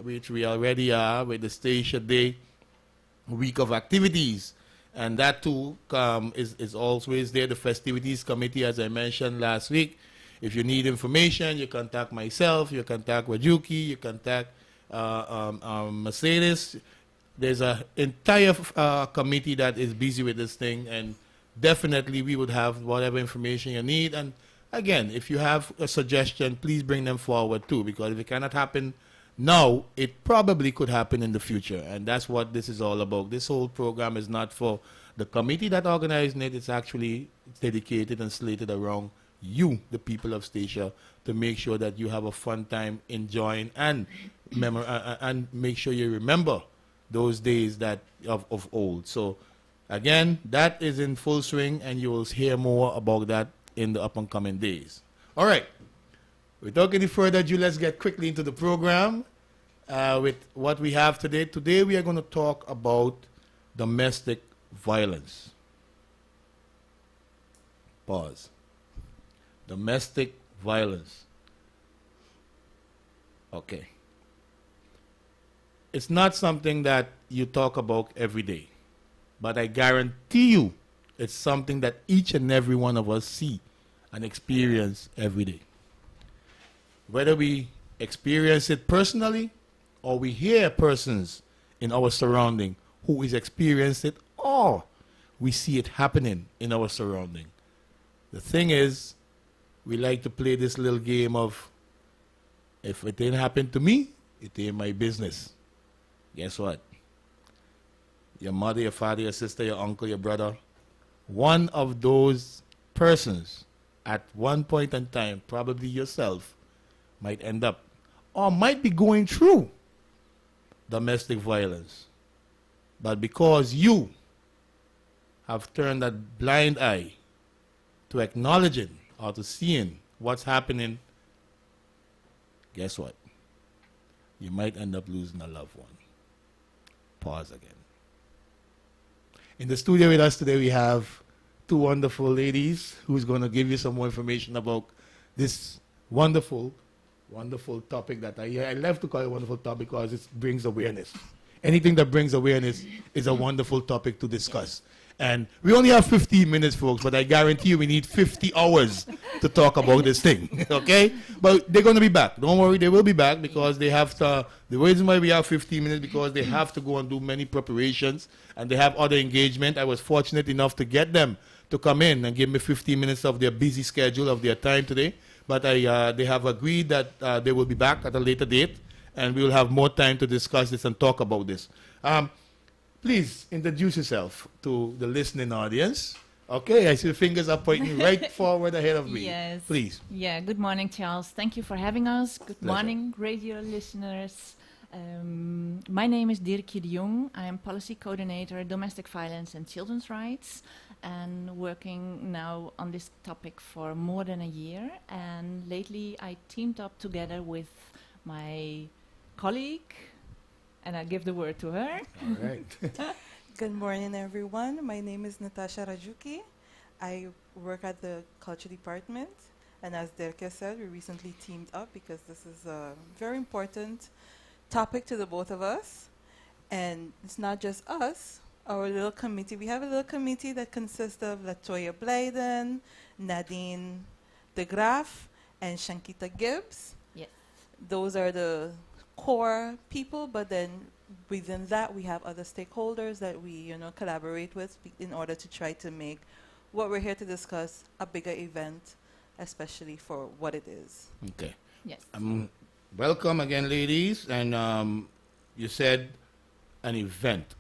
which we already are with the Station Day week of activities. And that too is always there. The festivities committee, as I mentioned last week. If you need information, you contact myself, you contact Wajuki, you contact Mercedes. There's an entire committee that is busy with this thing, and definitely we would have whatever information you need. And again, if you have a suggestion, please bring them forward too, because if it cannot happen now, it probably could happen in the future. And that's what this is all about. This whole program is not for the committee that organized it. It's actually dedicated and slated around you, the people of Statia, to make sure that you have a fun time enjoying and make sure you remember those days that of old. So again, that is in full swing, and you will hear more about that in the up and coming days. All right. Without any further ado, let's get quickly into the program with what we have today. Today we are going to talk about domestic violence. Pause. Domestic violence. Okay. It's not something that you talk about every day, but I guarantee you it's something that each and every one of us see and experience every day. Whether we experience it personally or we hear persons in our surrounding who is experiencing it, or we see it happening in our surrounding. The thing is, we like to play this little game of, if it didn't happen to me, it ain't my business. Guess what? Your mother, your father, your sister, your uncle, your brother, one of those persons at one point in time, probably yourself, might end up or might be going through domestic violence. But because you have turned that blind eye to acknowledging or to seeing what's happening, guess what? You might end up losing a loved one. Pause again. In the studio with us today, we have two wonderful ladies who's going to give you some more information about this wonderful topic that I love to call it a wonderful topic because it brings awareness. Anything that brings awareness is a wonderful topic to discuss. And we only have 15 minutes, folks, but I guarantee you we need 50 hours to talk about this thing, okay? But they're going to be back. Don't worry, they will be back because they have to. The reason why we have 15 minutes because they have to go and do many preparations and they have other engagement. I was fortunate enough to get them to come in and give me 15 minutes of their busy schedule of their time today. But they have agreed that they will be back at a later date, and we will have more time to discuss this and talk about this. Please introduce yourself to the listening audience. Okay, I see the fingers are pointing right forward ahead of me. Yes. Please. Yeah, good morning, Charles. Thank you for having us. Good Pleasure. morning, radio listeners. My name is Dirkje de Jong. I am Policy Coordinator, Domestic Violence and Children's Rights, and working now on this topic for more than a year. And lately I teamed up together with my colleague, and I'll give the word to her. All right. Good morning, everyone. My name is Natasha Rajuki. I work at the Culture Department. And as Dirkje said, we recently teamed up because this is a very important topic to the both of us. And it's not just us, our little committee. We have a little committee that consists of Latoya Blyden, Nadine de Graaf, and Shankita Gibbs. Yes. Those are the core people, but then within that we have other stakeholders that we collaborate with in order to try to make what we're here to discuss a bigger event, especially for what it is. Okay. Yes. Welcome again, ladies. And you said an event.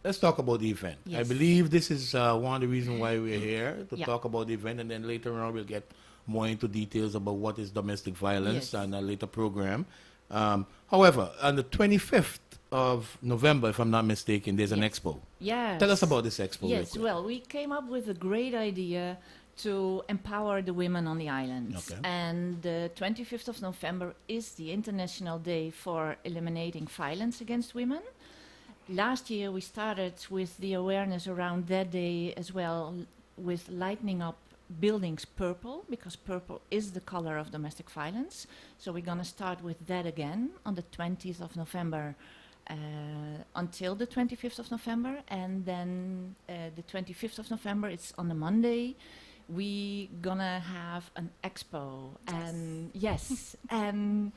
Let's talk about the event. Yes. I believe this is one of the reasons why we're here, to Yeah. talk about the event, and then later on we'll get more into details about what is domestic violence Yes. on a later program. However, on the 25th of November, if I'm not mistaken, there's an Yes. expo. Yes. Tell us about this expo. real Yes, quick. well, we came up with a great idea to empower the women on the islands. Okay. And the 25th of November is the International Day for Eliminating Violence Against Women. Last year we started with the awareness around that day as well, with lightening up buildings purple, because purple is the color of domestic violence. So we're going to start with that again on the 20th of November until the 25th of November. And then the 25th of November, it's on the Monday, we gonna have an expo. And yes, and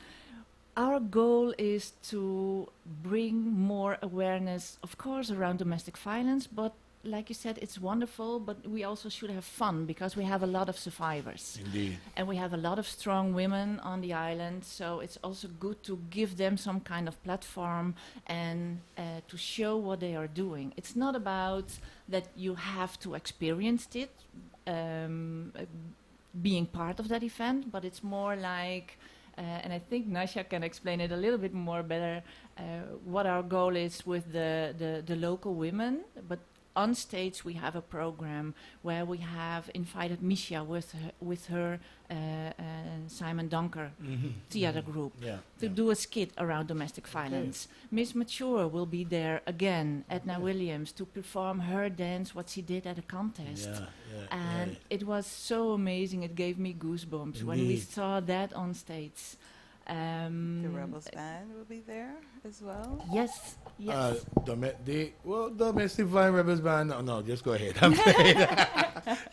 our goal is to bring more awareness, of course, around domestic violence, but like you said, it's wonderful, but we also should have fun because we have a lot of survivors. Indeed. And we have a lot of strong women on the island, so it's also good to give them some kind of platform and to show what they are doing. It's not about that you have to experience it, being part of that event, but it's more like, and I think Nasha can explain it a little bit more better, what our goal is with the local women. But on stage, we have a program where we have invited Misha with her Simon Donker theater group to do a skit around domestic violence. Miss Mature will be there again, Edna Williams, to perform her dance, what she did at a contest. And it was so amazing. It gave me goosebumps when we saw that on stage. The Rebels Band will be there as well. Yes, yes. Domestic Violence Rebels Band. No, just go ahead. I'm saying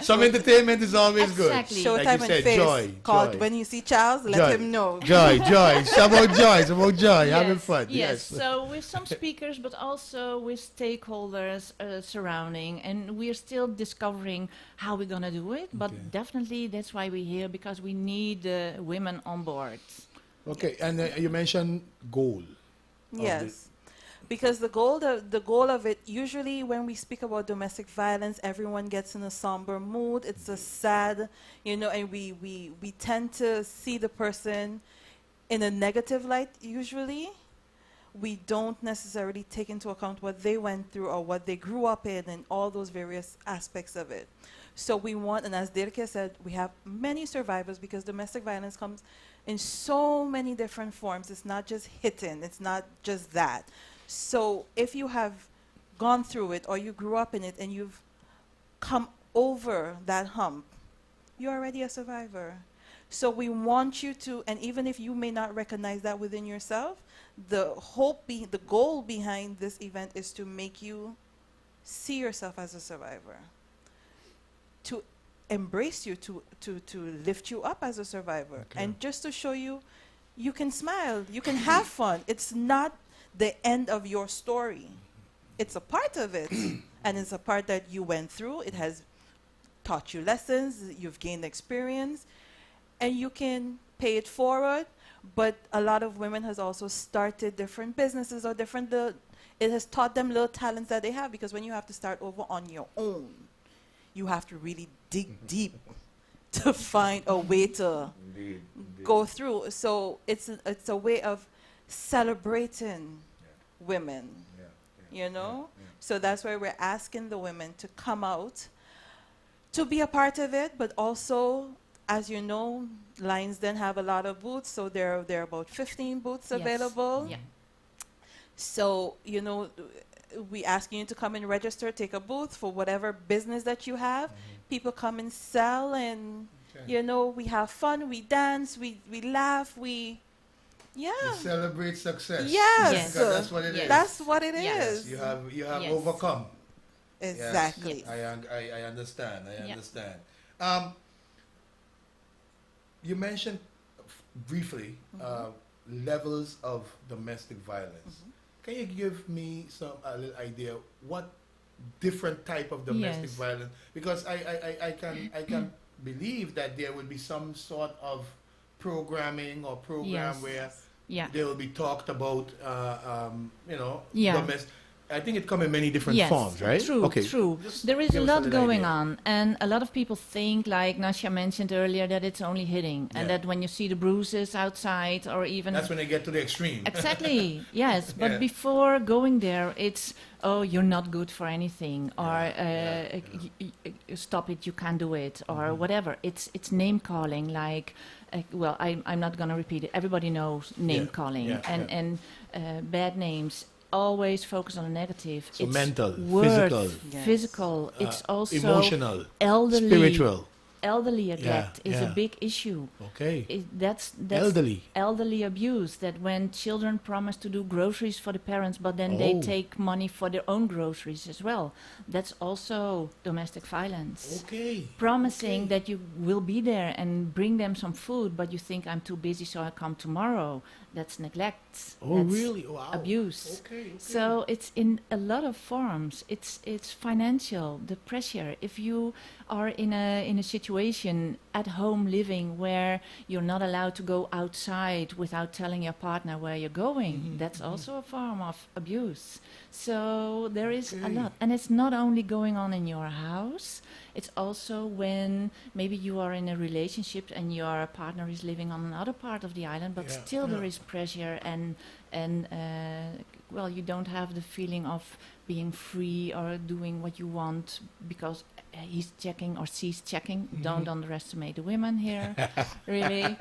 some entertainment is always Exactly. good. Showtime Like you said, and Face. joy. Called joy. When You See Charles, let him know. Joy. It's about joy. It's about joy. Having fun. Yes. So with some speakers, but also with stakeholders surrounding, and we're still discovering how we're gonna do it. But definitely, that's why we're here, because we need women on board. Okay, and you mentioned goal. Yes, because the goal of it, usually when we speak about domestic violence, everyone gets in a somber mood. It's a sad, and we tend to see the person in a negative light. Usually, we don't necessarily take into account what they went through or what they grew up in and all those various aspects of it. So we want, and as Dirk said, we have many survivors because domestic violence comes in so many different forms. It's not just hitting. It's not just that. So if you have gone through it or you grew up in it and you've come over that hump, you're already a survivor. So we want you to, and even if you may not recognize that within yourself, the goal behind this event is to make you see yourself as a survivor, to embrace you, to lift you up as a survivor, and just to show you you can smile, you can have fun. It's not the end of your story. It's a part of it, and it's a part that you went through. It has taught you lessons, you've gained experience, and you can pay it forward. But a lot of women has also started different businesses or it has taught them little talents that they have, because when you have to start over on your own, you have to really dig deep to find a way to go through. So it's a way of celebrating women, So that's why we're asking the women to come out, to be a part of it, but also, as you know, Lions Den have a lot of booths, so there are about 15 booths available. Yeah. So, we ask you to come and register, take a booth for whatever business that you have. People come and sell, and we have fun, we dance, we laugh, we celebrate success. Yes. Because that's what it is. That's what it is. You have overcome. Exactly. Yes. I understand. I understand. You mentioned briefly levels of domestic violence. Can you give me a little idea what different type of domestic violence? Because I can believe that there would be some sort of programming or program where they will be talked about, domestic. I think it comes in many different forms, right? True, true. There is a lot going on, and a lot of people think, like Nasha mentioned earlier, that it's only hitting, and that when you see the bruises outside, or even... That's when they get to the extreme. Exactly, yes. But before going there, it's, oh, you're not good for anything, or stop it, you can't do it, or whatever. It's name-calling, like... I'm not going to repeat it. Everybody knows name-calling, and bad names. Always focus on the negative. So it's mental, physical. It's also emotional, elderly, spiritual. elderly neglect is a yeah. big issue. Okay. That's Elderly. elderly abuse. That when children promise to do groceries for the parents, but then they Oh. take money for their own groceries as well. That's also domestic violence. Okay. Promising Okay. that you will be there and bring them some food, but you think I'm too busy, so I come tomorrow. That's neglect. Oh, That's really? Wow. abuse. Okay. So it's in a lot of forms. It's financial, the pressure. If you are in a situation at home living where you're not allowed to go outside without telling your partner where you're going, that's also a form of abuse. So there is a Okay. lot, and it's not only going on in your house. It's also when maybe you are in a relationship and your partner is living on another part of the island, but Yeah, still there yeah. is pressure and well, you don't have the feeling of being free or doing what you want because he's checking or she's checking. Don't underestimate the women here, really.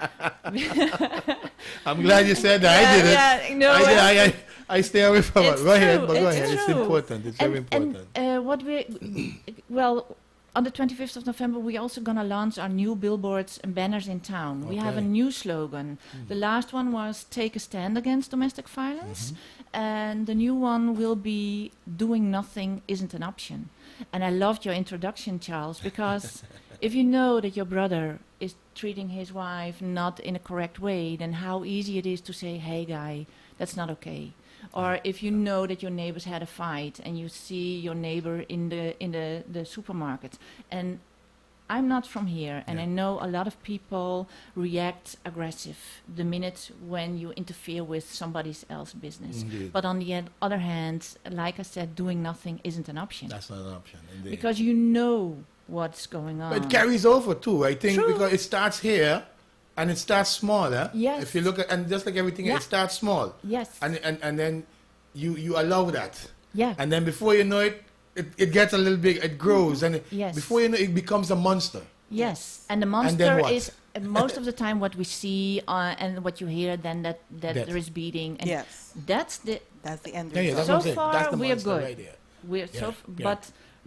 I'm glad you said that. I did it. Yeah, no, I stay away from it. it's Go ahead, true, but go it's ahead. It's true. important. It's very important. What we, well, on the 25th of November, we're also going to launch our new billboards and banners in town. We have a Okay. new slogan. The last one was "Take a stand against domestic violence," and the new one will be "Doing nothing isn't an option." And I loved your introduction, Charles, because if you know that your brother is treating his wife not in a correct way, then how easy it is to say, "Hey, guy, that's not okay." Or if you know that your neighbors had a fight and you see your neighbor in the supermarket. And I'm not from here, and Yeah. I know a lot of people react aggressive the minute when you interfere with somebody else's business. Indeed. But on the other hand, like I said, doing nothing isn't an option. That's not an option. Indeed. Because you know what's going on. But it carries over too, I think, True. because it starts here and it starts small. Yes. If you look at, and just like everything, Yeah. it starts small. Yes. And then you allow that. Yeah. And then before you know it, it gets a little big, it grows. And Yes. before you know it, becomes a monster. Yes, and the then monster what? is most of the time what we see and what you hear. Then that Death. there is beating, and Yes, that's the that's the end Yeah, yeah, result. that's So what I'm saying. far, That's the we are monster good. right there. we're Yeah, so. yeah. But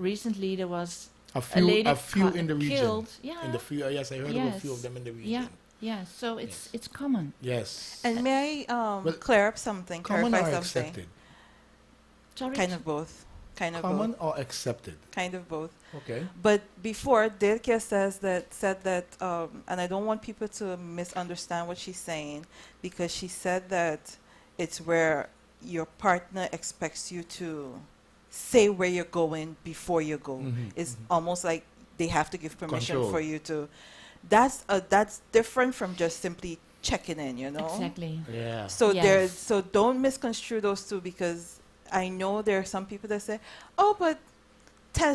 recently there was A a lady few in the region. killed. Yeah, In the few, yes, I heard of a few Yes. of them in the region. yeah, yeah. So it's common. Yes. And may I Well, clear up something, Common clarify or something? accepted? Sorry. Kind of both. Kind of Common both. or accepted? Kind of both. Okay. But before, Dirkia said that, and I don't want people to misunderstand what she's saying, because she said that it's where your partner expects you to say where you're going before you go. Mhm, It's mhm. almost like they have to give permission Control. for you to. That's different from just simply checking in, you know. Exactly. Yeah. So Yes. so don't misconstrue those two, because I know there are some people that say, "Oh, but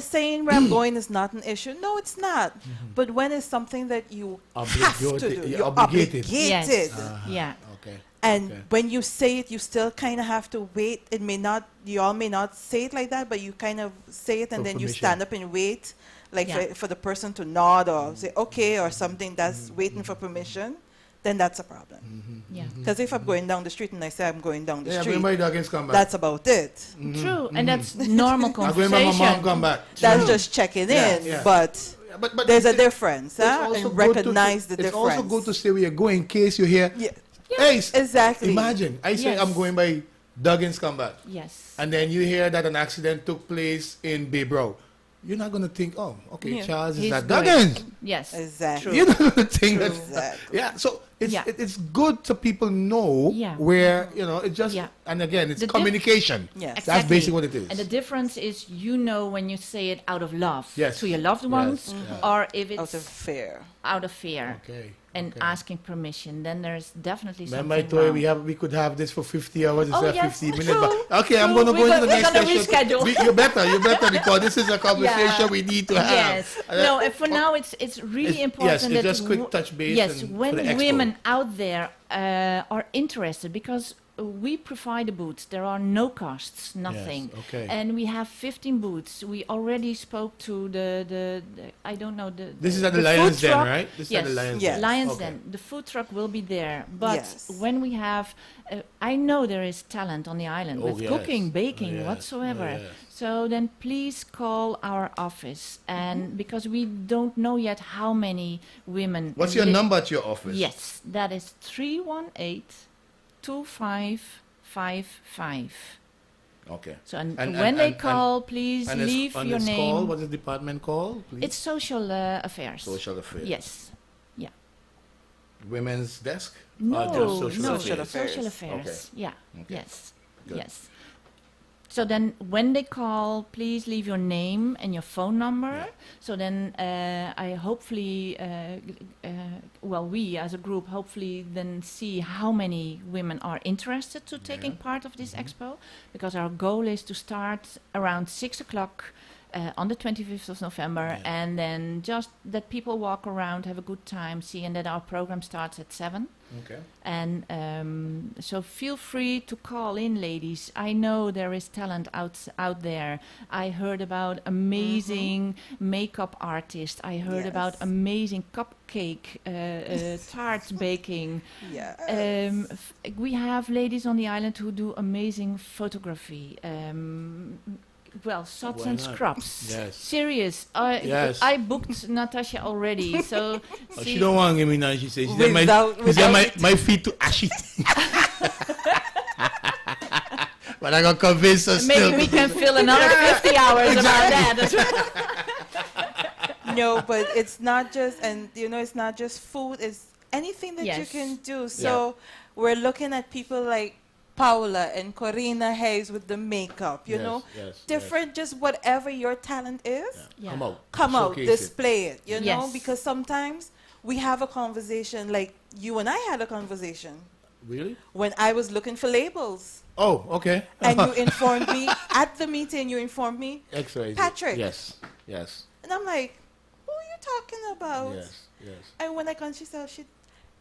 saying where I'm going is not an issue." No, it's not. But when it's something that you have to Obligated- do, you're you're obligated. obligated. Uh-huh. Yeah. Okay. And Okay. when you say it, you still kind of have to wait. It may not, you all may not say it like that, but you kind of say it and For then you permission. stand up and wait, like Yeah. for the person to nod or say okay or something that's waiting for permission. Then that's a problem. Yeah. Because if I'm going down the street and I say I'm going down the Yeah, street, when my dog come back. that's about it. True, and that's normal I'm going conversation. my mom come back. That's just checking Yeah, in, yeah. but But there's a it's- difference, it's huh? also And good recognize to, the it's difference. also good to say where you're going in case you hear, Yeah, hey, exactly. imagine, I say Yes. I'm going by Duggins come back. Yes. And then you hear that an accident took place in Baybrow. You're not going to think, oh, okay, Yeah. Charles is He's not going. Duggins. Yes. Exactly. You're not going to think that. Exactly. Yeah, so it's Yeah. it's good to people know Yeah. where, you know, it just, Yeah. and again, it's The diff- communication. Yes. That's Exactly. basically what it is. And the difference is, you know, when you say it out of love Yes. to your loved Yes. ones, Yeah. or if it's Out of fear. out of fear Okay. and okay. asking permission, then there's definitely Remember I something told you wrong. we could have this for 50 hours Oh, instead of yes, 15 minutes. true, But okay, I'm true. going to We're go into the we're next gonna session. reschedule. You better because this is a conversation we need to have. Yes. No, and for now it's really important Yes, that it's just quick w- touch base. yes, and when for the expo. women out there are interested, because we provide the booths. There are no costs, nothing. Yes, okay. And we have 15 booths. We already spoke to the I don't know, This is at the food Lions Den, truck. right? This is Yes, at the Lions Yes. Den. Lions Okay. Den. The food truck will be there. But Yes. when we have, I know there is talent on the island Oh, with yes. cooking, baking, Oh, yes. whatsoever. Oh, yes. So then please call our office. And because we don't know yet how many women. What's your number at your office? Yes, that is 318-2555. Okay. So And- when they and- call, please And it's- leave and your it's name. called, what is the department called? Please? It's social affairs. Social affairs. Yes. Yeah. Women's desk? No, just social no, affairs. social affairs. Okay. Yeah. Okay. Yes. Good. Yes. So then, when they call, please leave your name and your phone number. Yeah. So then, I hopefully, we as a group hopefully then see how many women are interested to taking part of this expo, because our goal is to start around 6 o'clock. On the 25th of November, Yeah. and then just that people walk around, have a good time, see, and that our program starts at 7. Okay. And so feel free to call in, ladies. I know there is talent out there. I heard about amazing makeup artists. I heard about Yes. amazing cupcake tart baking. Yeah. We have ladies on the island who do amazing photography. Shots Why and not? scrubs. Yes. Serious. Yes. I booked Natasha already. So Oh, she don't want to give me none. She says, Without- she said without- my feet too ashy. But I got convinced her still. maybe we can fill another 50 hours about that as well. No, but it's not just, and it's not just food, it's anything that you Yes. can do. So we're looking at people like Paula and Corina Hayes with the makeup, you know, yes, different, just whatever your talent is, Yeah. Come out. come out, Showcase it. display it, you know, Yes. because sometimes we have a conversation, like you and I had a conversation Really? when I was looking for labels. Oh, okay. And you informed me at the meeting, you informed me, X-rays. Patrick. Yes, yes, and I'm like, who are you talking about? yes, yes. And when I come, she said,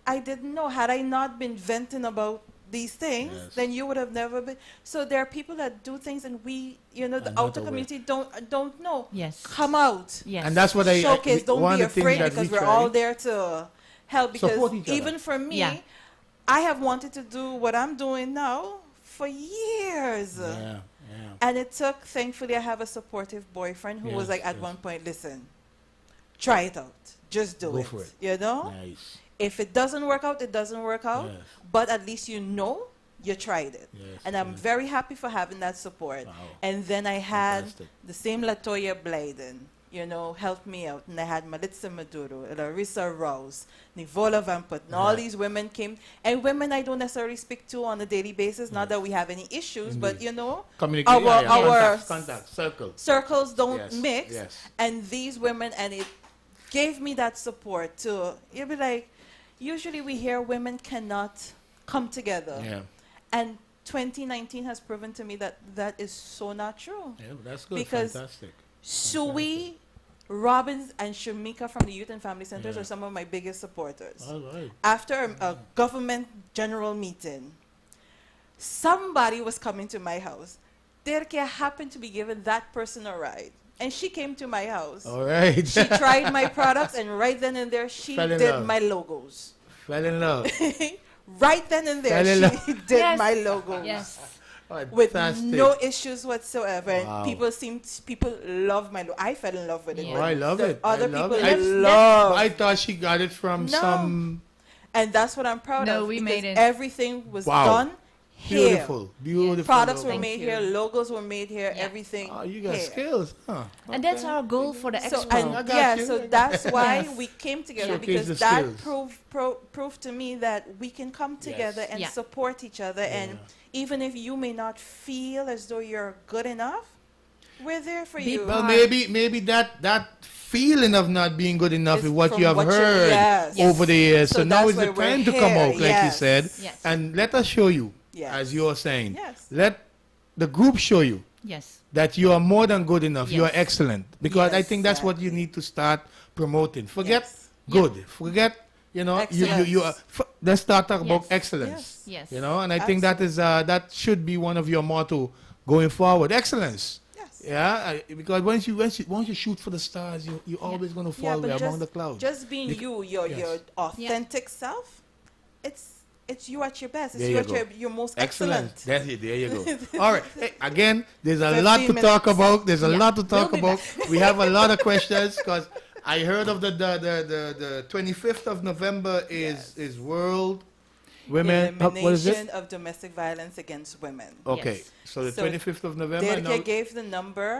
I didn't know. Had I not been venting about these things, Yes. then you would have never been. So there are people that do things, and we, the I'm not outer aware. community don't know. Yes. Come out, Yes. And that's what I showcase. Don't one be of the things afraid, that because we we're try- all there to help. Because Support each other. even for me, Yeah. I have wanted to do what I'm doing now for years. Yeah, yeah. And it took, thankfully, I have a supportive boyfriend who was Yes, like, at yes. one point, listen, try it out. Just do Go it. for it. You know? Nice. If it doesn't work out, it doesn't work out. Yes. But at least you know you tried it. Yes, And I'm yes. very happy for having that support. Wow. And then I had Fantastic. the same Latoya Blyden, help me out. And I had Malitza Maduro, Larissa Rouse, Nivola Van Put, and all Yeah. these women came. And women I don't necessarily speak to on a daily basis, not Yes. that we have any issues, but Indeed. our Contact, circle. circles don't Yes, mix. yes. And these women, and it gave me that support to, you'll be like, usually we hear women cannot come together. Yeah, And 2019 has proven to me that that is so not true. yeah, that's good. Because Fantastic. Sui, Robbins, and Shamika from the Youth and Family Centers Yeah. are some of my biggest supporters. All right. After a government general meeting, somebody was coming to my house. Derke happened to be giving that person a ride. And she came to my house. All right. She tried my products, and right then and there, she Fell in did love. my logos. Fell in love. Right then and there, Fell in she did Yes. my logos. Yes. With Fantastic. no issues whatsoever. Wow. And people love my logo. I fell in love with it. Yeah. Oh, I love The it. Other I love people it. love. I thought she got it from No. some And that's what I'm proud No, of. we because made it. everything was Wow. done here. beautiful, beautiful. Products were logo. made Thank here, you. logos were made here, Yeah. everything. Oh, you got here. skills, huh? And that's our goal for the So, expo. I and got you. so that's why Yes. we came together, Showcase because the that skills. proved to me that we can come together and Yeah. support each other. And even if you may not feel as though you're good enough, we're there for Be you. Well, part. maybe that feeling of not being good enough Is is what from you have what you- heard yes. over the years. So So now that's is the why we're time to come here. out, like you Yes. said, Yes. and let us show you, Yes. as you are saying. Yes. Let the group show you Yes. that you are more than good enough. You are Yes. excellent, because I Yes, think that's what you exactly. need to start promoting. Forget Yes. good. Forget you know, Excellence. let's start talking about Yes. excellence. Yes. You know, and I think that is that should be one of your motto going forward. Excellence. Yes. Yeah, because once you shoot for the stars, you're always going to fall there among the clouds. just being Bec- your yes. authentic self, it's you at your best. It's There you you at go. your most Excellent. excellent. That's it. There you go. All right. Hey, again, there's a 15 lot to talk minutes. about. There's a Yeah. lot to talk We'll be about. We have a lot of questions because I heard of the 25th of November is World Women. What is Elimination it? of domestic violence against women. Okay. Yes. So the So 25th of November. Derke Now, gave the number,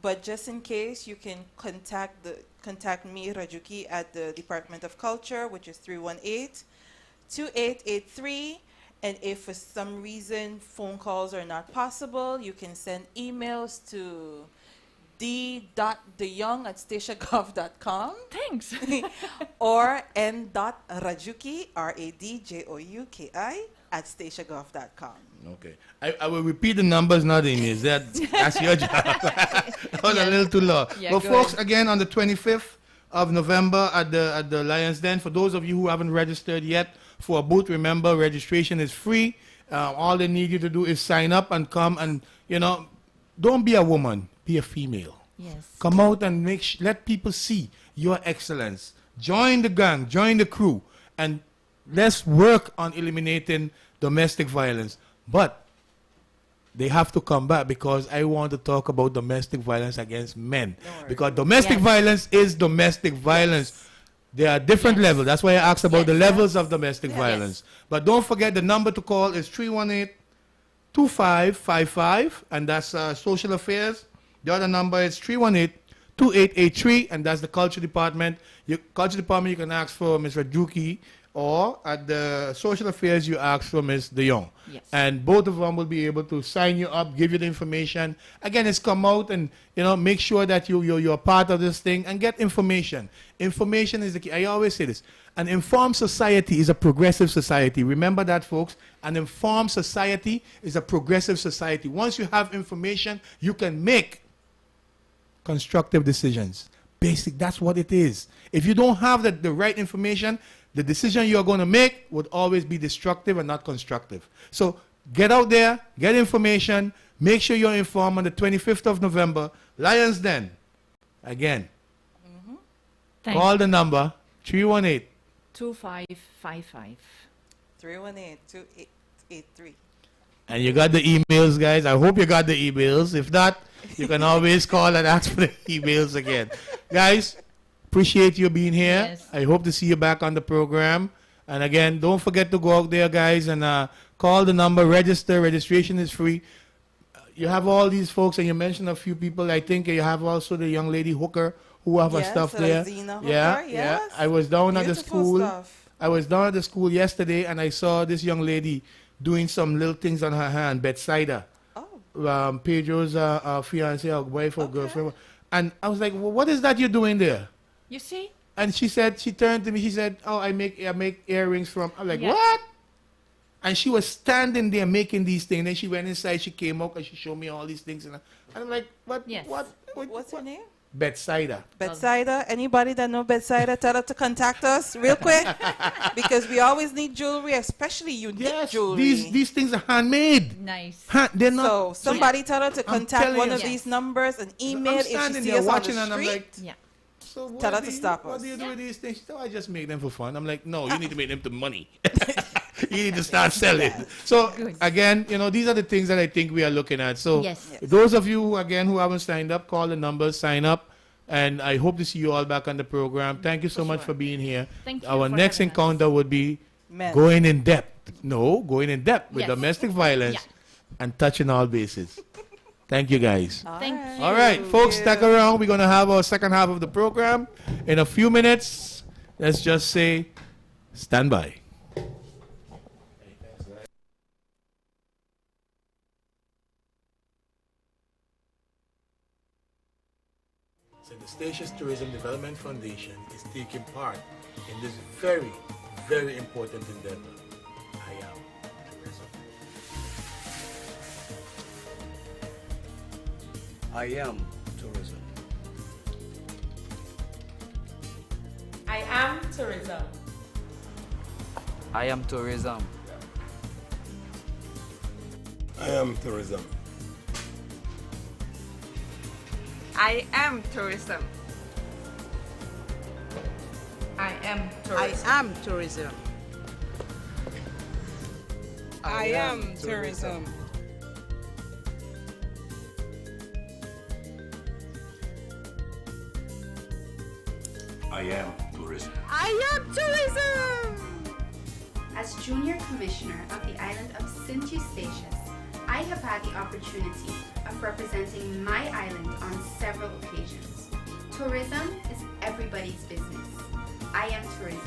but just in case, you can contact me, Rajuki, at the Department of Culture, which is 318-2883. And if for some reason phone calls are not possible, you can send emails to d.deyoung@statiagov.com Thanks. or n.rajuki, radjouki, @statiagov.com. okay. I will repeat the numbers, not the emails. That's your job. That was a little too long. Yeah, But go folks, ahead. again, on the 25th of November at the Lions Den, for those of you who haven't registered yet for a booth, remember registration is free. All they need you to do is sign up and come, and don't be a woman, be a female. Yes. Come out and let people see your excellence. Join the gang, join the crew, and let's work on eliminating domestic violence. But they have to come back because I want to talk about domestic violence against men. Because domestic Yes. violence is domestic violence. There are different Yes. levels. That's why I asked about Yes. the levels of domestic Yes. violence. But don't forget the number to call is 318-2555, and that's social affairs. The other number is 318-2883, and that's the culture department. Culture department, you can ask for Ms. Rajuki, or at the social affairs, you ask for Ms. De Jong. Yes. And both of them will be able to sign you up, give you the information. Again, it's come out and, make sure that you're part of this thing and get information. Information is the key. I always say this. An informed society is a progressive society. Remember that, folks. An informed society is a progressive society. Once you have information, you can make constructive decisions. Basic, that's what it is. If you don't have the right information, the decision you're going to make would always be destructive and not constructive. So get out there, get information, make sure you're informed on the 25th of November, Lions Den. Again, Thanks. call the number 318. 2555. 318-2883. And you got the emails, guys. I hope you got the emails. If not, you can always call and ask for the emails again. Guys, appreciate you being here. Yes. I hope to see you back on the program. And again, don't forget to go out there, guys, and call the number, register. Registration is free. You have all these folks, and you mentioned a few people. I think you have also the young lady Hooker who have her Yes, stuff there. Razina Hooker, Yeah. yes. I was down at the Beautiful school. stuff. I was down at the school yesterday, and I saw this young lady doing some little things on her hand, bedsider. Oh, Pedro's fiance or wife or Okay. girlfriend. And I was like, well, what is that you're doing there? You see? And she turned to me, she said, oh, I make earrings from, I'm like, Yeah. what? And she was standing there making these things. Then she went inside, she came out and she showed me all these things. And I'm like, what? Yes. what's her name? Bedsider. Bedsider. Anybody that know Bedsider, tell her to contact us real quick because we always need jewelry, especially unique Yes, jewelry. these things are handmade. Nice. They're not. So somebody tell her to I'm contact telling one you. of Yes. these numbers and email I'm if she standing sees there us watching on and the I'm street. like, Yeah. so Tell her to do you- stop What us. do you do with these things? She said, oh, I just make them for fun. I'm like, no, you need to make them to money. You need to start selling. So Good. again, these are the things that I think we are looking at. So Yes. Yes. those of you again who haven't signed up, call the numbers, sign up, and I hope to see you all back on the program. Thank you so For much sure. for being here. Thank you Our for next having us. encounter would be Men. going in depth. No, going in depth with Yes. domestic violence Yeah. and touching all bases. Thank you, guys. Thank right. you. All right, folks, stick around. We're going to have our second half of the program in a few minutes. Let's just say, stand by. So the Statius Tourism Development Foundation is taking part in this very, very important endeavor. I am tourism. I am tourism. I am tourism. I am tourism. I am tourism. I am tourism. I am I tourism. am tourism. I am tourism. I am tourism. I am tourism. As Junior Commissioner of the island of St. Eustatius, I have had the opportunity of representing my island on several occasions. Tourism is everybody's business. I am tourism.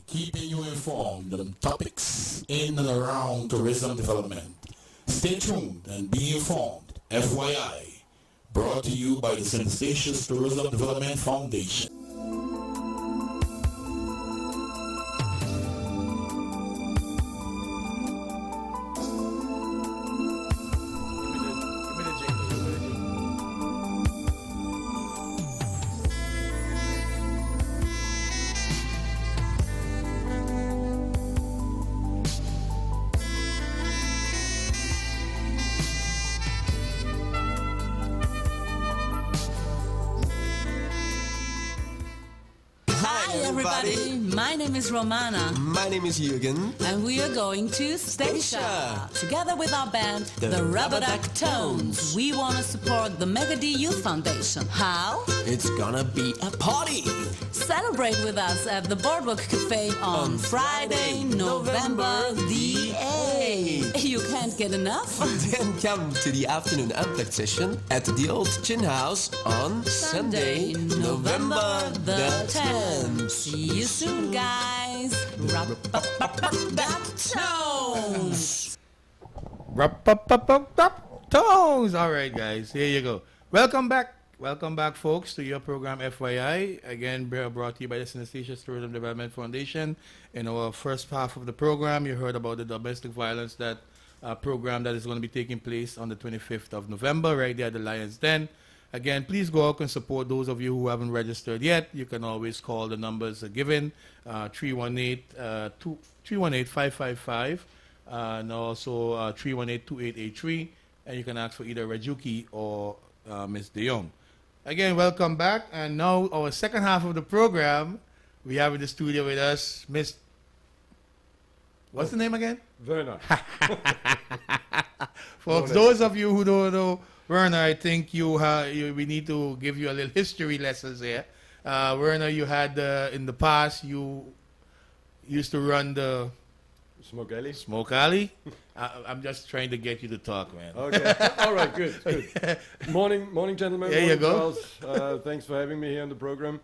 Keeping you informed on topics in and around tourism development. Stay tuned and be informed. FYI, brought to you by the St. Eustatius Tourism Development Foundation. Hi everybody, my name is Romana. My name is Jürgen. And we are going to Stacia. Together with our band, the Rubber Duck Tones, we want to support the Mega D Youth Foundation. How? It's gonna be a party. Celebrate with us at the Boardwalk Cafe on Friday, November the 8th. You can't get enough? Then come to the afternoon unplugged session at the Old Gin House on Sunday, November the 10th. See you soon, guys. Rubber Duck Tones. Tones. All right, guys. Here you go. Welcome back. Welcome back, folks, to your program FYI. Again, brought to you by the St. Eustatius Tourism Development Foundation. In our first half of the program, you heard about the domestic violence program that is going to be taking place on the 25th of November, right there at the Lions Den. Again, please go out and support those of you who haven't registered yet. You can always call the numbers given, 318-555, and also 318-2883. And you can ask for either Rajuki or Ms. De Jong. Again, welcome back. And now our second half of the program, we have in the studio with us Miss... What's the name again? Werner. Folks, those of you who don't know Werner, I think we need to give you a little history lessons here. Werner, you had in the past, you used to run the Smoke Alley. Smoke Alley. I'm just trying to get you to talk, man. Okay. All right. Good. Morning, gentlemen. There you go. Charles. Thanks for having me here on the program.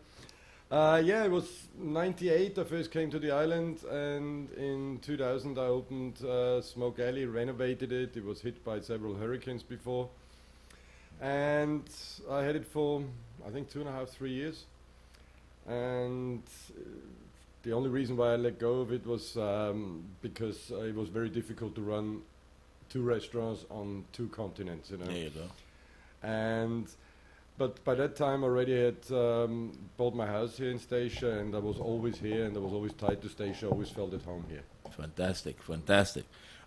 It was 98 I first came to the island, and in 2000 I opened Smoke Alley, renovated it. It was hit by several hurricanes before. And I had it for, I think, 2.5, 3 years. And the only reason why I let go of it was because it was very difficult to run 2 restaurants on 2 continents, you know. There you go. But by that time already I had bought my house here in Stacia, and I was always here, and I was always tied to Stacia, always felt at home here. Fantastic.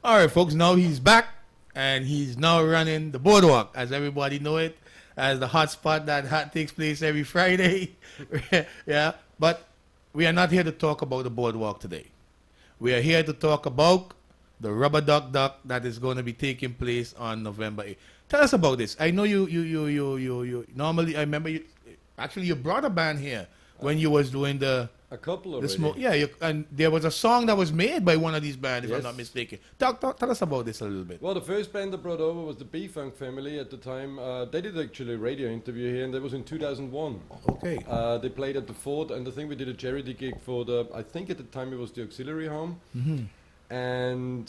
All right, folks, now he's back. And he's now running the boardwalk, as everybody know it, as the hot spot that takes place every Friday. Yeah, but we are not here to talk about the boardwalk today. We are here to talk about the Rubber Duck that is going to be taking place on November 8th. Tell us about this. I know you normally, I remember you brought a band here when you was doing the A couple The already. and there was a song that was made by one of these bands, if I'm Yes. not mistaken. Tell us about this a little bit. Well, the first band that brought over was the B-Funk family at the time. They did actually a radio interview here, and that was in 2001. Okay. They played at the Fort, and I think we did a charity gig for I think at the time it was the auxiliary home. Mm-hmm. And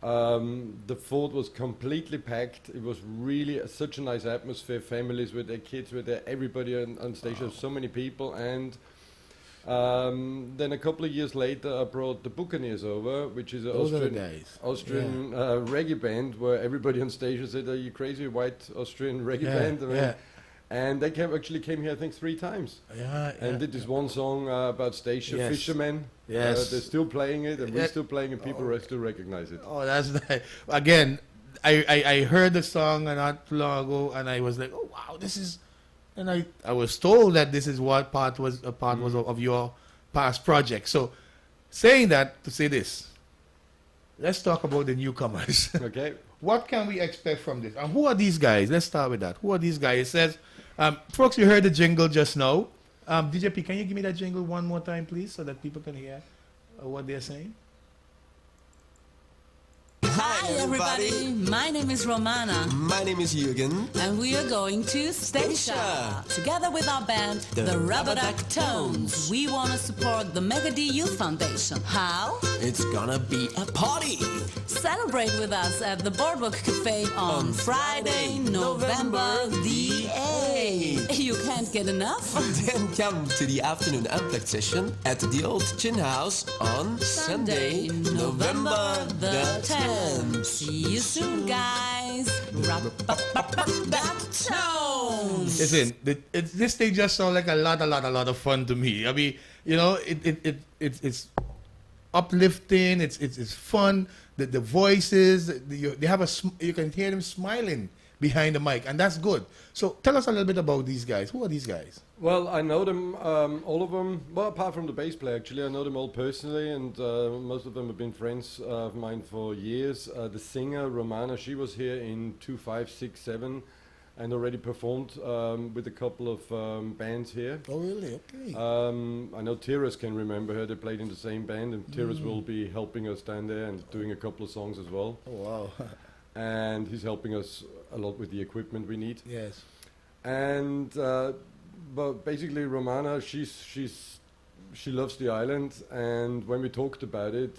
the Fort was completely packed. It was really such a nice atmosphere. Families with their kids, with everybody on stage. There were so many people, and then a couple of years later, I brought the Buccaneers over, which is an Those are the guys. Austrian reggae band, where everybody on stage said, "Are you crazy, white Austrian reggae Yeah, band?" I mean, yeah. And they came here, I think, 3 times. And did this one song about Stacia, Yes. Fishermen. Yes. They're still playing it, and Yeah. we're still playing, and people still recognize it. Oh, that's nice. Again, I heard the song not too long ago, and I was like, oh wow, this is. And I was told that this is what part was of your past project. So, saying that to say this, let's talk about the newcomers. Okay. What can we expect from this? And who are these guys? Let's start with that. Who are these guys? It says, folks, you heard the jingle just now. DJ P, can you give me that jingle one more time, please, so that people can hear what they're saying? Hi everybody, my name is Romana. My name is Jürgen. And we are going to Stacia. Together with our band, the Rubber Duck Tones, we want to support the Mega D Youth Foundation. How? It's gonna be a party. Celebrate with us at the Boardwalk Cafe on Friday, November the 8th. You can't get enough? Then come to the afternoon unplugged session at the Old Gin House on Sunday, November the 10th. See you soon, guys. Duck Tones. Listen, this thing just sounds like a lot of fun to me. I mean, you know, it's uplifting. It's fun. The voices, they have you can hear them smiling behind the mic, and that's good. So tell us a little bit about these guys. Who are these guys? Well, I know them, all of them. Well, apart from the bass player, actually, I know them all personally, and most of them have been friends of mine for years. The singer, Romana, she was here in 2005, 2006, 2007, and already performed with a couple of bands here. Oh, really? Okay. I know Tiras can remember her. They played in the same band, and Tiras will be helping us down there and doing a couple of songs as well. Oh, wow. And he's helping us a lot with the equipment we need. Yes. And but basically, Romana, she loves the island, and when we talked about it,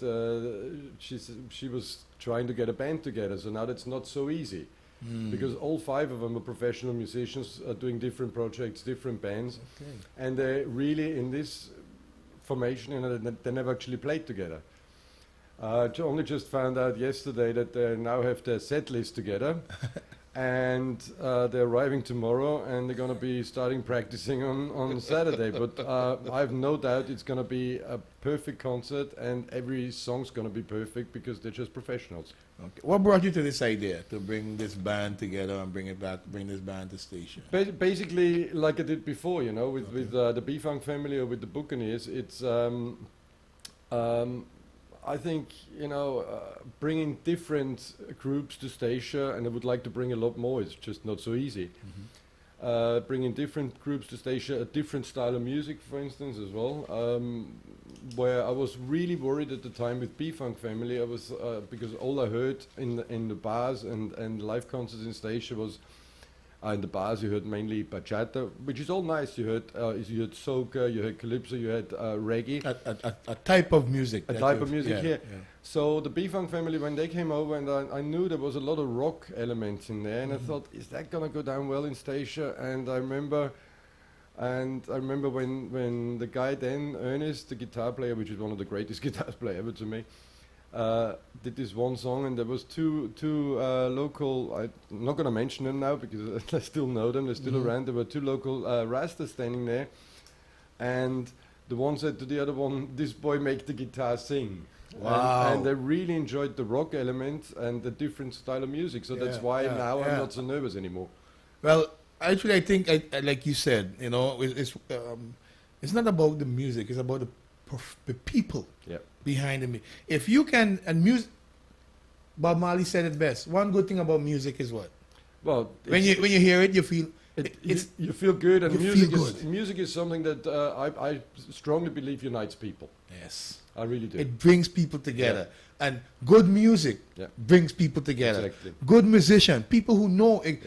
she was trying to get a band together. So now that's not so easy, because all 5 of them are professional musicians, doing different projects, different bands, and they're really in this formation, and they never actually played together. Only just found out yesterday that they now have their set list together. And they're arriving tomorrow, and they're going to be starting practicing on Saturday. But I have no doubt it's going to be a perfect concert, and every song's going to be perfect because they're just professionals. Okay. What brought you to this idea to bring this band together and bring this band to Stacia? Basically, like I did before, you know, with the B-Funk family or with the Buccaneers, it's I think, you know, bringing different groups to Stacia, and I would like to bring a lot more, it's just not so easy. Bringing different groups to Stacia, a different style of music, for instance, as well. Where I was really worried at the time with B-Funk family, I was because all I heard in the bars and live concerts in Stacia was in the bars you heard mainly bachata, which is all nice. You heard soca, you heard calypso, you had reggae. A type of music. A type of music here. Yeah. So the B-Funk family, when they came over, and I knew there was a lot of rock elements in there, and I thought, is that gonna go down well in Stacia? And I remember when the guy then, Ernest, the guitar player, which is one of the greatest guitar players ever to me, did this one song, and there was two local, I'm not going to mention them now because I still know them, they're still around. There were 2 local Rastas standing there, and the one said to the other one, "This boy make the guitar sing." Wow. And they really enjoyed the rock element and the different style of music, so that's why now I'm not so nervous anymore. Well, actually, I think, like you said, you know, it's not about the music, it's about the people behind the music. If you can, and music, Bob Marley said it best. One good thing about music is what? Well, when you hear it, you feel You feel good, and you music feel is good. music is something that I strongly believe unites people. Yes. I really do. It brings people together. And good music brings people together. Exactly. Good musician, people who know it.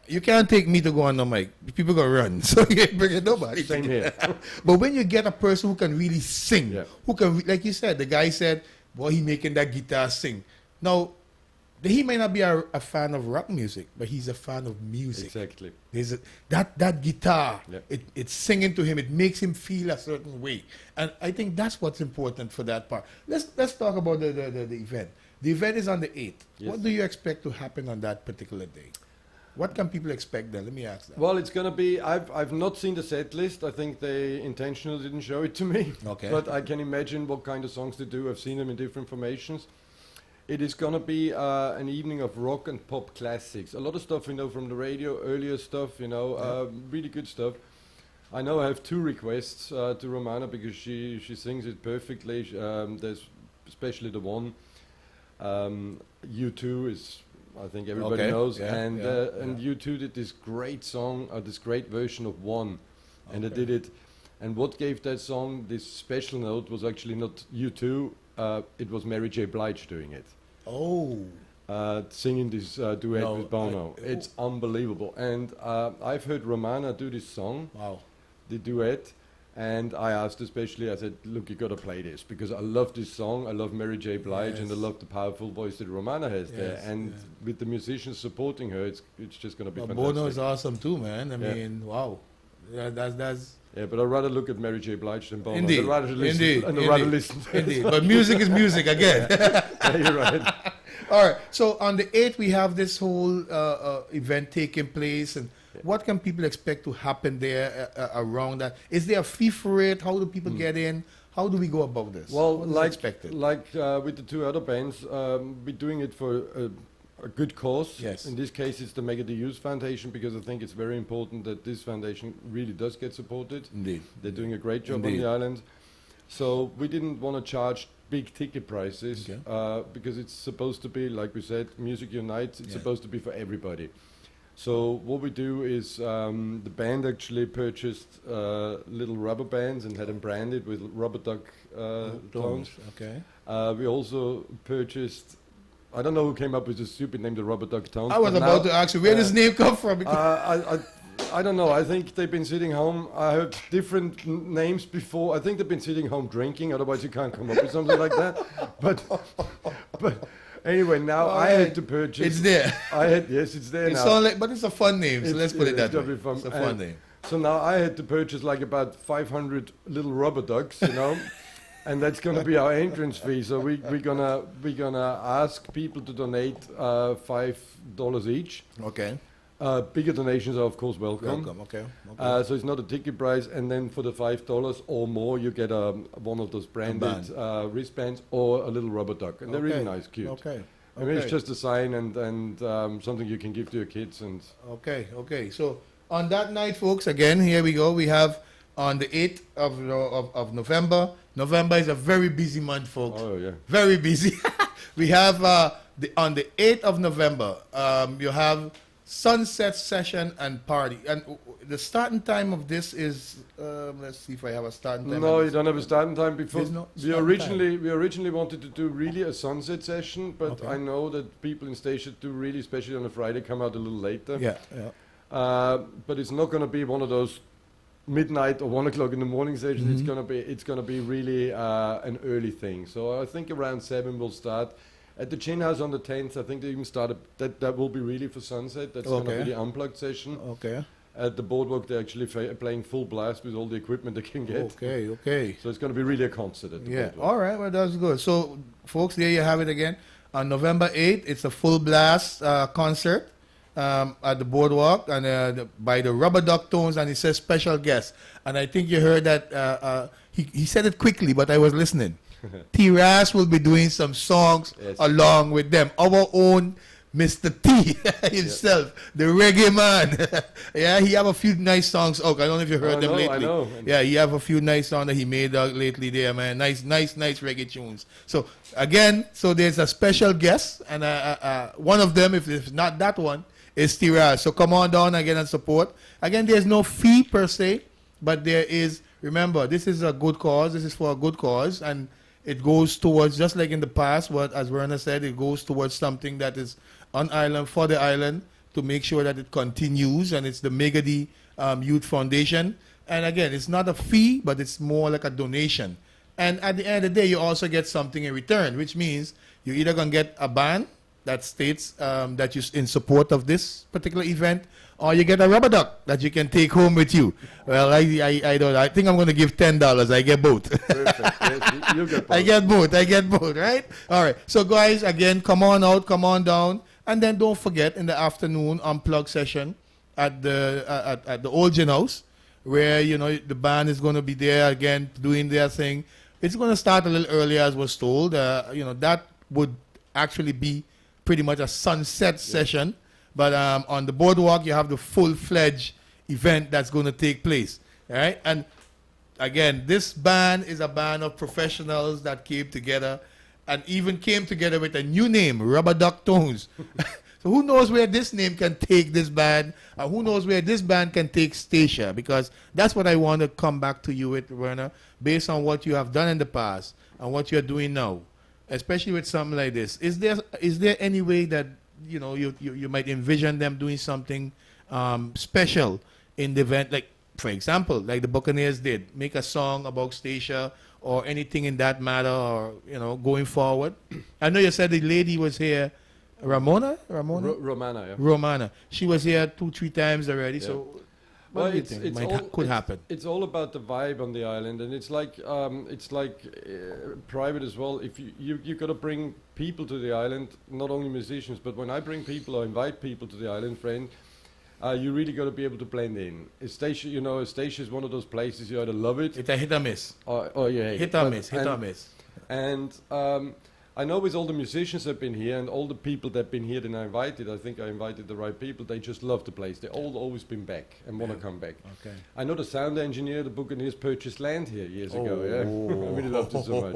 You can't take me to go on the mic. People gonna run. So you ain't bringing nobody. Same here. But when you get a person who can really sing, who can, like you said, the guy said, boy, he making that guitar sing. Now, he may not be a fan of rock music, but he's a fan of music. Exactly. There's that guitar, it's singing to him. It makes him feel a certain way, and I think that's what's important for that part. Let's talk about the event. The event is on the 8th. Yes. What do you expect to happen on that particular day? What can people expect then? Let me ask that. Well, it's going to be, I've not seen the set list. I think they intentionally didn't show it to me. Okay. But I can imagine what kind of songs they do. I've seen them in different formations. It is going to be an evening of rock and pop classics. A lot of stuff, from the radio, earlier stuff, really good stuff. I know I have 2 requests to Romana because she sings it perfectly. There's especially the one. U2 is, I think everybody knows. And U2 did this great song, this great version of One. And they did it. And what gave that song this special note was actually not U2. It was Mary J. Blige doing it. Oh. Singing this duet with Bono. It's unbelievable. And I've heard Romana do this song, the duet, and I asked especially, I said, look, you got to play this, because I love this song, I love Mary J. Blige, and I love the powerful voice that Romana has there. And with the musicians supporting her, it's just going to be fantastic. Bono is awesome too, man. I mean, wow. That's Yeah, but I'd rather look at Mary J. Blige than Bono. Indeed. I'd rather listen, Indeed. and I'd rather listen. Indeed. But music is music again. Yeah, you're right. All right. So on the 8th, we have this whole event taking place. And what can people expect to happen there around that? Is there a fee for it? How do people get in? How do we go about this? Well, what is like expected? with the 2 other bands, we're doing it for a good cause. Yes. In this case, it's the Mega the Youth Foundation, because I think it's very important that this foundation really does get supported. Indeed. They're doing a great job Indeed. on the island. So we didn't want to charge big ticket prices because it's supposed to be, like we said, Music Unites. It's supposed to be for everybody. So what we do is the band actually purchased little rubber bands and had them branded with rubber duck tones. Okay. We also purchased, I don't know who came up with the stupid name, the rubber duck tones. I was about to ask you, where does this name come from? I don't know. I think they've been sitting home. I heard different names before. I think they've been sitting home drinking. Otherwise, you can't come up with something like that. But anyway, now I had to purchase. It's there. Yes, it's there now. Sounds like, but it's a fun name. So let's put it that way. It's a fun And name. So now I had to purchase like about 500 little rubber ducks, and that's going to be our entrance fee. So we're gonna ask people to donate $5 each. Okay. Bigger donations are of course welcome. Okay. So it's not a ticket price, and then for the $5 or more, you get one of those branded wristbands or a little rubber duck, and they're really nice, cute. Okay. I mean, it's just a sign and something you can give to your kids. And Okay. So on that night, folks, again, here we go. We have on the 8th of November. November is a very busy month, folks. Oh yeah. Very busy. We have on the 8th of November. You have sunset session and party, and the starting time of this is let's see if I have a starting time. No, you don't have a starting time. Before No we starting originally wanted to do really a sunset session, but Okay. I know that people in Station do really, especially on a Friday, come out a little later. Yeah. But it's not going to be one of those midnight or 1 o'clock in the morning sessions. Mm-hmm. It's gonna be really an early thing. So I think around 7 we'll start. At the Chin House on the 10th, I think they even started. That will be really for sunset. That's going to be the unplugged session. Okay. At the boardwalk, they're actually playing full blast with all the equipment they can get. Okay. So it's going to be really a concert at the boardwalk. All right. Well, that's good. So, folks, there you have it again. On November 8th, it's a full blast concert at the boardwalk and by the Rubber Duck Tones, and it says special guest. And I think you heard that he said it quickly, but I was listening. T-Ras will be doing some songs along with them. Our own Mr. T himself, the reggae man. Yeah, he have a few nice songs. I don't know if you heard them lately. I know. Yeah, he have a few nice songs that he made lately there, man. Nice reggae tunes. So again, there's a special guest, and one of them, if it's not that one, is Tira. So come on down again and support. Again, there's no fee per se, but there is, remember, this is a good cause. This is for a good cause. And it goes towards, just like in the past, what as Werner said, it goes towards something that is on island, for the island, to make sure that it continues. And it's the Megadi Youth Foundation. And again, it's not a fee, but it's more like a donation. And at the end of the day, you also get something in return, which means you're either going to get a band that states that you're in support of this particular event, or you get a rubber duck that you can take home with you. Well, I don't. I think I'm going to give $10. I get both. Perfect. Yes, you get both. I get both. Right. All right. So guys, again, come on out, come on down, and then don't forget in the afternoon unplug session at the at the Old Gin House, where the band is going to be there again doing their thing. It's going to start a little earlier, as was told. That would actually be pretty much a sunset session. But on the boardwalk, you have the full-fledged event that's going to take place. All right? And again, this band is a band of professionals that came together and even came together with a new name, Rubber Duck Tones. So who knows where this name can take this band, or who knows where this band can take Stacia, because that's what I want to come back to you with, Werner, based on what you have done in the past and what you're doing now, especially with something like this. Is there any way that you might envision them doing something special in the event, like, for example, like the Buccaneers did, make a song about Stacia or anything in that matter, or going forward? I know you said the lady was here, Romana, yeah. Romana. She was here 2-3 times already. Yeah. So, well, could happen. It's all about the vibe on the island, and it's like private as well. If you got to bring people to the island, not only musicians, but when I bring people or invite people to the island, friend, you really got to be able to blend in. Stacia is one of those places you either love it. It's a hit or miss. Oh yeah, hit or miss. And I know with all the musicians that have been here and all the people that have been here that I think I invited the right people. They just love the place. They all always been back and want to come back. Okay. I know the sound engineer, the Buccaneers, purchased land here years ago. Yeah, I really loved it so much.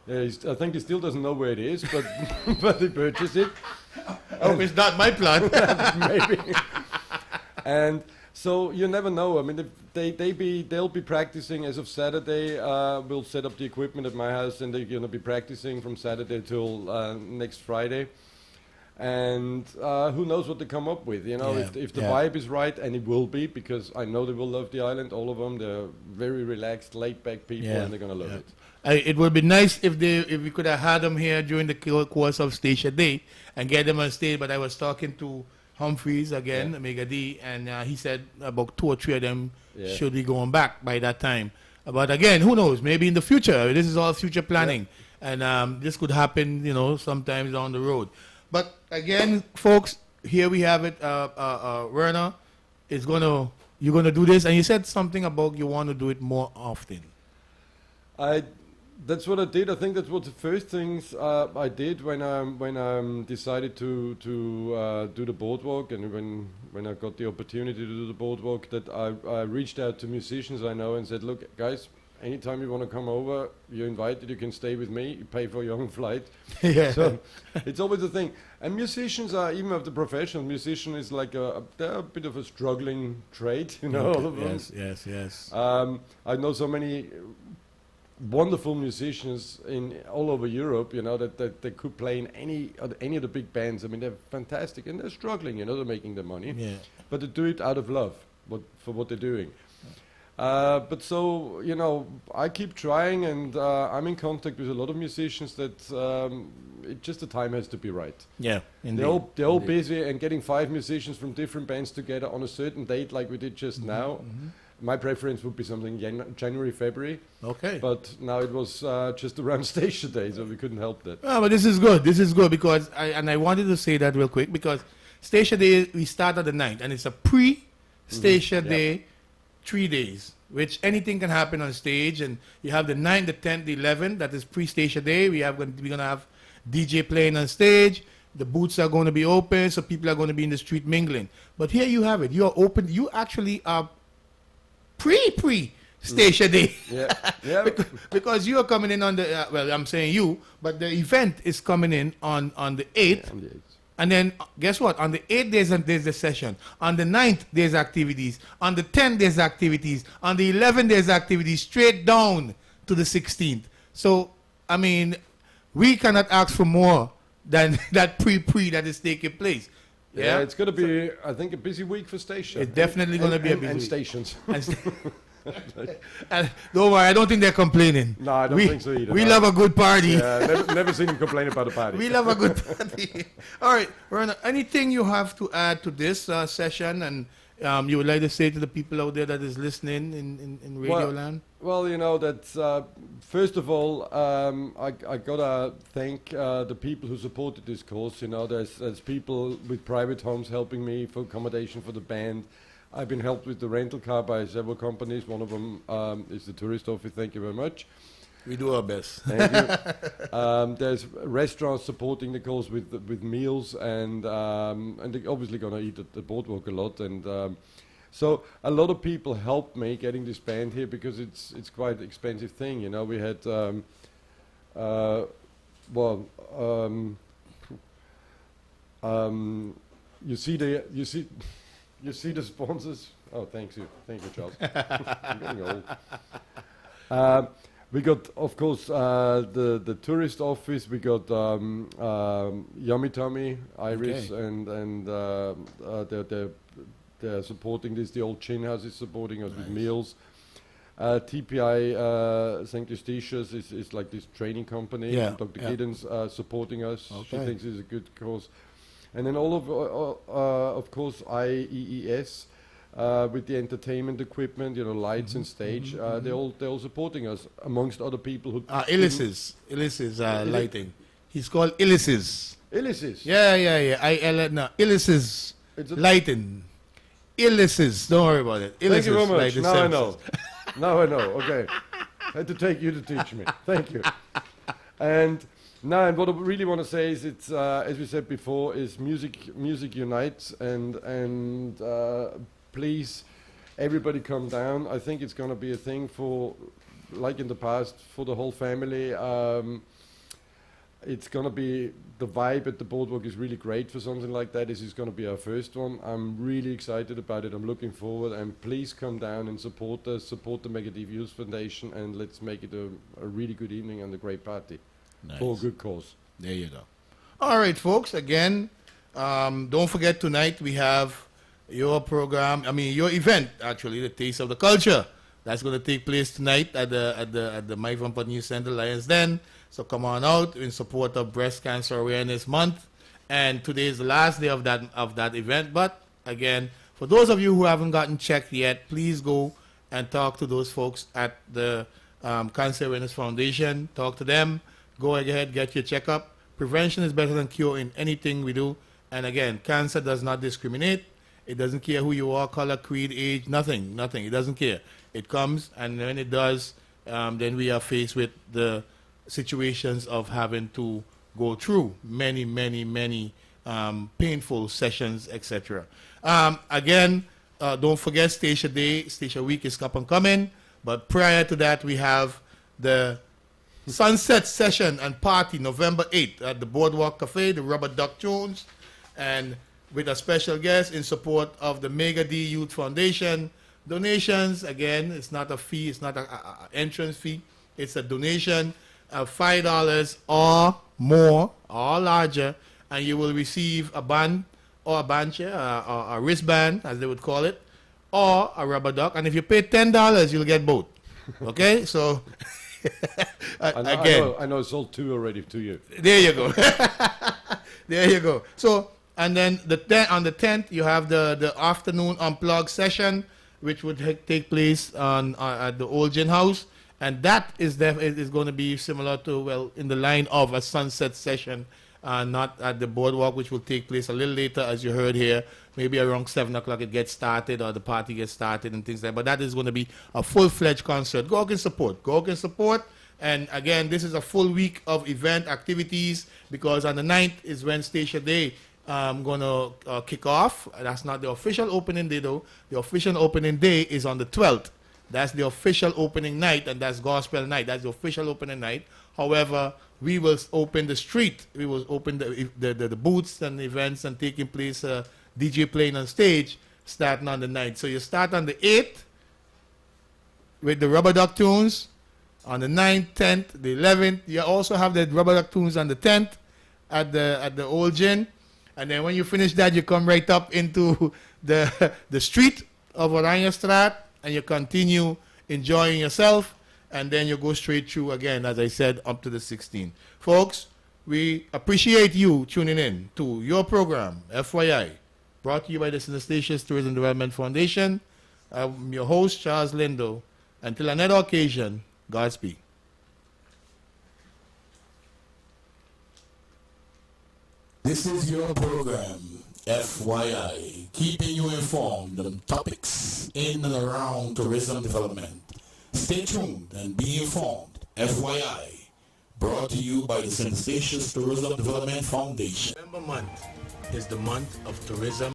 Yeah, I think he still doesn't know where it is, but but he purchased it. Oh, it's not my plan. Maybe. And so you never know. I mean, they'll be practicing as of Saturday. We'll set up the equipment at my house, and they're going to be practicing from Saturday till next Friday. And who knows what they come up with? If the vibe is right, and it will be, because I know they will love the island. All of them, they're very relaxed, laid-back people, and they're going to love it. It would be nice if we could have had them here during the course of Stacia Day and get them on stage. But I was talking to Humphreys again, Mega D, and he said about 2 or 3 of them should be going back by that time. But again, who knows? Maybe in the future. This is all future planning, and this could happen, sometimes down the road. But again, folks, here we have it. Werner you're gonna do this, and you said something about you want to do it more often. That's what I did. I think that's what the first things I did when I decided to do the boardwalk, and when I got the opportunity to do the boardwalk, that I reached out to musicians I know and said, look, guys, anytime you want to come over, you're invited. You can stay with me. You pay for your own flight. Yeah. So it's always a thing. And musicians are, even of the professional musician, is like they're a bit of a struggling trade, all of them. Yes. I know so many wonderful musicians all over Europe, that they could play in any of the big bands. I mean, they're fantastic, and they're struggling, they're making their money. Yeah. But they do it out of love for what they're doing. But so, I keep trying, and I'm in contact with a lot of musicians that the time has to be right. Yeah, indeed. They're all busy, and getting 5 musicians from different bands together on a certain date like we did just now. Mm-hmm. My preference would be something January, February. Okay. But now it was just around Stacia Day, so we couldn't help that. Oh, but this is good. This is good because I wanted to say that real quick, because Stacia Day, we start at the 9th, and it's a pre-Stacia Day, 3 days, which anything can happen on stage. And you have the 9th, the 10th, the 11th, that is pre-Stacia Day. We're going to have DJ playing on stage. The booths are going to be open, so people are going to be in the street mingling. But here you have it. You are open. You actually are pre-Stacia Day. Yeah. because you are coming in on the, I'm saying you, but the event is coming in on the 8th. And then guess what? On the 8th, there's the session. On the 9th, there's activities. On the 10th, there's activities. On the 11th, there's activities straight down to the 16th. So, I mean, we cannot ask for more than that pre that is taking place. Yeah, it's going to be, I think, a busy week for Stacia. It's definitely going to be a busy and week. stations. And don't worry, I don't think they're complaining. No, I don't think so either. We love a good party. Yeah, never seen him complain about a party. We love a good party. All right, Werner, anything you have to add to this session and you would like to say to the people out there that is listening in Radio Land? Well, you know, that first of all, I got to thank the people who supported this course. You know, there's people with private homes helping me for accommodation for the band. I've been helped with the rental car by several companies. One of them is the tourist office. Thank you very much. We do our best. Thank you. There's restaurants supporting the course with meals, and they're obviously going to eat at the boardwalk a lot. And so a lot of people helped me getting this band here because it's quite an expensive thing. You know, we had you see the sponsors. Oh, thank you, Charles. I'm getting old. We got, of course, the tourist office. We got Yummy Tummy, Iris, Okay. and they're supporting this. The old Chin House is supporting us with meals. TPI St. Eustatius is like this training company. Yeah, Dr. yeah. Giddens supporting us. She Okay. thinks it's a good course. And then of course, IEES with the entertainment equipment, you know, lights and stage. They're all supporting us, amongst other people who. Illices lighting. He's called Illices. Illices. Yeah. No, Illices lighting. Illices. Don't worry about it. Thank you very Illices, much. like the Now I know. Simpsons. Now I know. Okay. I had to take you to teach me. Thank you. And what I really want to say is, it's as we said before, is music unites, and please, everybody come down. I think it's going to be a thing for, like in the past, for the whole family. It's going to be, the vibe at the boardwalk is really great for something like that. This is going to be our first one. I'm really excited about it. I'm looking forward, and please come down and support us, support the Megadeth Youth Foundation, and let's make it a really good evening and a great party. Nice. For a good cause. There you go. All right, folks. Again, don't forget tonight we have your program. I mean, your event actually, the Taste of the Culture. That's going to take place tonight at the My Vampire News Center, Lions Den. So come on out in support of Breast Cancer Awareness Month. And today is the last day of that event. But again, for those of you who haven't gotten checked yet, please go and talk to those folks at the Cancer Awareness Foundation. Talk to them. Go ahead, get your checkup. Prevention is better than cure in anything we do. And again, cancer does not discriminate. It doesn't care who you are, color, creed, age, nothing. It doesn't care. It comes, and when it does, then we are faced with the situations of having to go through many painful sessions, etc. Again, don't forget Stacia Day, Stacia Week is up and coming. But prior to that, we have the Sunset Session and Party, November 8th at the Boardwalk Cafe, the Rubber Duck Jones, and with a special guest in support of the Mega D Youth Foundation. Donations, again, it's not a fee, it's not an entrance fee, it's a donation of $5 or more or larger, and you will receive a band or a band chair, or a wristband, as they would call it, or a rubber duck. And if you pay $10, you'll get both. Okay, so. I know I sold 2 already to you. There you go. There you go. So, and then on the 10th, you have the afternoon unplugged session, which would take place at the Old Gin House. And that is going to be similar to, well, in the line of a sunset session, not at the boardwalk, which will take place a little later, as you heard here. Maybe around 7 o'clock it gets started, or the party gets started and things like that. But that is going to be a full-fledged concert. Go out and support. Go out and support. And again, this is a full week of event activities, because on the 9th is when Stacia Day going to kick off. That's not the official opening day, though. The official opening day is on the 12th. That's the official opening night, and that's gospel night. That's the official opening night. However, we will open the street. We will open the booths and events and taking place, DJ playing on stage, starting on the 9th. So you start on the 8th with the Rubber Duck tunes. On the 9th, 10th, the 11th. You also have the Rubber Duck tunes on the 10th at the Old Gin. And then when you finish that, you come right up into the street of Oranjestrat, and you continue enjoying yourself, and then you go straight through again, as I said, up to the 16th. Folks, we appreciate you tuning in to your program, FYI, brought to you by the Synestatious Tourism Development Foundation. I'm your host, Charles Lindo. Until another occasion, Godspeed. This is your program, FYI, keeping you informed on topics in and around tourism development. Stay tuned and be informed. FYI, brought to you by the Synestatious Tourism Development Foundation. November month is the month of tourism.